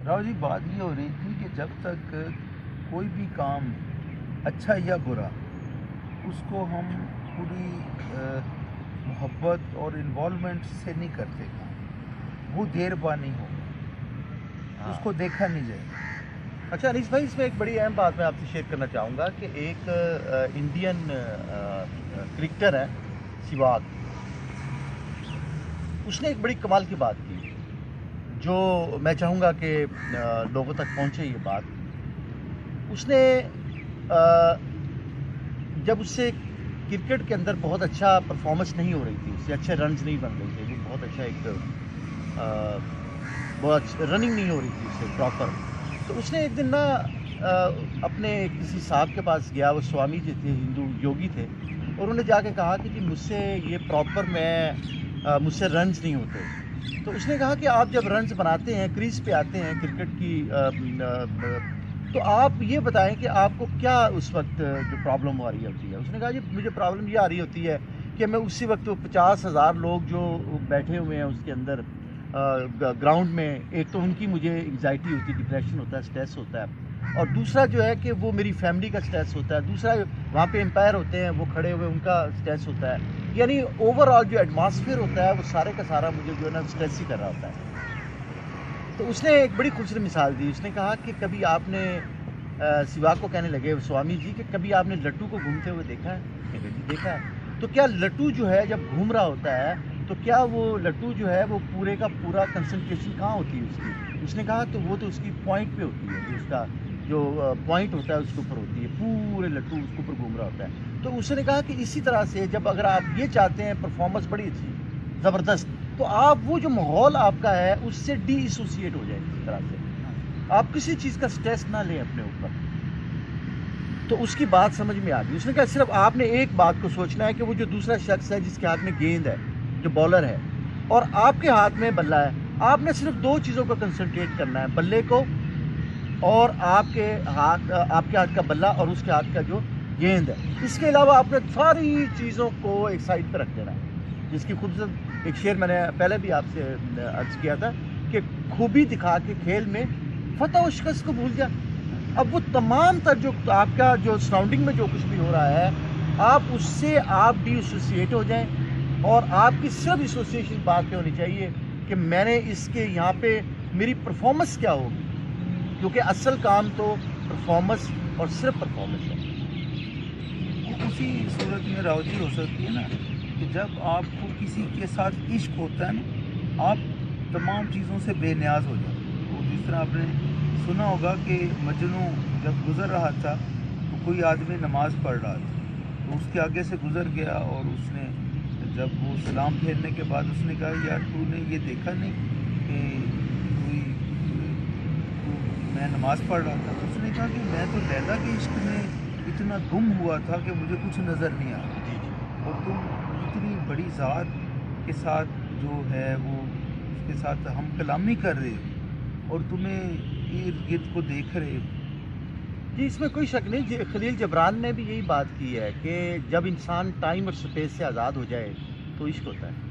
راؤ جی، بات یہ ہو رہی تھی کہ جب تک کوئی بھی کام اچھا یا برا اس کو ہم پوری محبت اور انوالومنٹ سے نہیں کرتے کام، وہ دیر پا نہیں ہو، اس کو دیکھا نہیں جائے۔ اچھا انیس بھائی، اس میں ایک بڑی اہم بات میں آپ سے شیئر کرنا چاہوں گا کہ ایک انڈین کرکٹر ہے سہواگ، اس نے ایک بڑی کمال کی بات کی جو میں چاہوں گا کہ لوگوں تک پہنچے یہ بات۔ اس نے جب اس سے کرکٹ کے اندر بہت اچھا پرفارمنس نہیں ہو رہی تھی، اس سے اچھے رنز نہیں بن رہے تھے، وہ بہت اچھا بہت رننگ نہیں ہو رہی تھی اس سے پراپر، تو اس نے ایک دن نا اپنے کسی صاحب کے پاس گیا، وہ سوامی جی تھے، ہندو یوگی تھے، اور انہوں نے جا کے کہا کہ جی مجھ سے یہ پراپر مجھ سے رنز نہیں ہوتے۔ تو اس نے کہا کہ آپ جب رنز بناتے ہیں، کریز پہ آتے ہیں کرکٹ کی، تو آپ یہ بتائیں کہ آپ کو کیا اس وقت جو پرابلم آ رہی ہوتی ہے۔ اس نے کہا جی مجھے پرابلم یہ آ رہی ہوتی ہے کہ میں اسی وقت 50,000 لوگ جو بیٹھے ہوئے ہیں اس کے اندر گراؤنڈ میں، ایک تو ان کی مجھے انگزائٹی ہوتی ہے، ڈپریشن ہوتا ہے، سٹریس ہوتا ہے، اور دوسرا جو ہے کہ وہ میری فیملی کا سٹریس ہوتا ہے، دوسرا وہاں پہ امپائر ہوتے ہیں وہ کھڑے ہوئے، ان کا سٹریس ہوتا ہے، یعنی اوور آل جو ایٹماسفیئر ہوتا ہے وہ سارے کا سارا مجھے جو ہے نا سٹریس ہی کر رہا ہوتا ہے۔ تو اس نے ایک بڑی خوبصورت مثال دی، اس نے کہا کہ کبھی آپ نے سہواگ کو کہنے لگے سوامی جی کہ کبھی آپ نے لٹو کو گھومتے ہوئے دیکھا ہے؟ میں نے کہا جی دیکھا ہے۔ تو کیا لٹو جو ہے جب گھوم رہا ہوتا ہے تو کیا وہ لٹو جو ہے وہ پورے کا پورا کنسنٹریشن کہاں ہوتی ہے اس کی؟ اس نے کہا تو وہ تو اس کی پوائنٹ پہ ہوتی ہے، جو اس کا جو پوائنٹ ہوتا ہے اس کے اوپر ہوتی ہے، پورے لٹو اس کے اوپر گھوم رہا ہوتا ہے۔ تو اس نے کہا کہ اسی طرح سے جب اگر آپ یہ چاہتے ہیں پرفارمنس بڑی اچھی زبردست، تو آپ وہ جو ماحول آپ کا ہے اس سے ڈی ایسوسیٹ ہو جائیں، کسی طرح سے آپ کسی چیز کا سٹریس نہ لیں اپنے اوپر۔ تو اس کی بات سمجھ میں آ گئی۔ اس نے کہا صرف آپ نے ایک بات کو سوچنا ہے کہ وہ جو دوسرا شخص ہے جس کے ہاتھ میں گیند ہے، جو بالر ہے، اور آپ کے ہاتھ میں بلہ ہے، آپ نے صرف دو چیزوں کو کنسنٹریٹ کرنا ہے، بلے کو اور آپ کے ہاتھ کا بلہ اور اس کے ہاتھ کا جو گیند ہے۔ اس کے علاوہ آپ نے ساری چیزوں کو ایک سائڈ پہ رکھ دینا ہے، جس کی خوبصورت ایک شعر میں نے پہلے بھی آپ سے عرض کیا تھا کہ خوبی دکھا کے کھیل میں فتح و شکست کو بھول جا۔ اب وہ تمام تر جو آپ کا جو سراؤنڈنگ میں جو کچھ بھی ہو رہا ہے، آپ اس سے آپ ڈی ایسوسیٹ ہو جائیں، اور آپ کی صرف ایسوسیشن بات پہ ہونی چاہیے کہ میں نے اس کے یہاں پہ میری پرفارمنس کیا ہوگی، کیونکہ اصل کام تو پرفارمنس اور صرف پرفارمنس ہے۔ اسی صورت میں راؤ جی ہو سکتی ہے نا کہ جب آپ کو کسی کے ساتھ عشق ہوتا ہے نا، آپ تمام چیزوں سے بے نیاز ہو جاتے ہیں۔ تو جس طرح آپ نے سنا ہوگا کہ مجنوں جب گزر رہا تھا تو کوئی آدمی نماز پڑھ رہا تھا، تو اس کے آگے سے گزر گیا، اور اس نے جب وہ سلام پھیرنے کے بعد اس نے کہا یار تو نے یہ دیکھا نہیں کہ میں نماز پڑھ رہا تھا؟ تو اس نے کہا کہ میں تو لیلا کے عشق میں اتنا گم ہوا تھا کہ مجھے کچھ نظر نہیں آ رہا، اور تم اتنی بڑی ذات کے ساتھ جو ہے وہ اس کے ساتھ ہم کلامی کر رہے ہو، اور تمہیں ارد گرد کو دیکھ رہے ہو۔ جی اس میں کوئی شک نہیں، خلیل جبران نے بھی یہی بات کی ہے کہ جب انسان ٹائم اور سپیس سے آزاد ہو جائے تو عشق ہوتا ہے۔